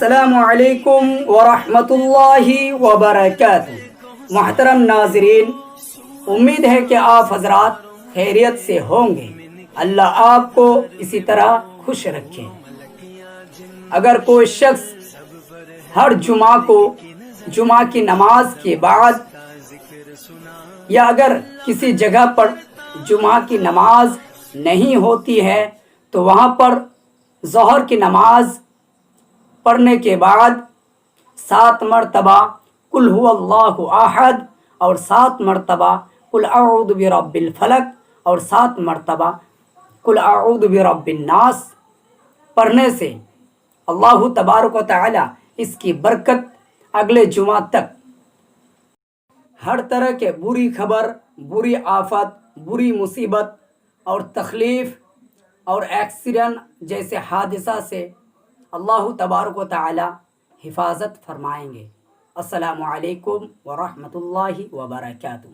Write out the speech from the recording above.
السلام علیکم ورحمۃ اللہ وبرکاتہ۔ محترم ناظرین، امید ہے کہ آپ حضرات خیریت سے ہوں گے۔ اللہ آپ کو اسی طرح خوش رکھے۔ اگر کوئی شخص ہر جمعہ کو جمعہ کی نماز کے بعد یا اگر کسی جگہ پر جمعہ کی نماز نہیں ہوتی ہے تو وہاں پر ظہر کی نماز پڑھنے کے بعد 7 مرتبہ قل هو اللہ احد اور 7 مرتبہ قل اعوذ برب الفلق اور 7 مرتبہ قل اعوذ برب الناس پڑھنے سے اللہ تبارک و تعالی اس کی برکت اگلے جمعہ تک ہر طرح کے بری خبر، بری آفت، بری مصیبت اور تکلیف اور ایکسیڈنٹ جیسے حادثہ سے اللہ تبارک و تعالی حفاظت فرمائیں گے۔ السلام علیکم ورحمۃ اللہ وبرکاتہ۔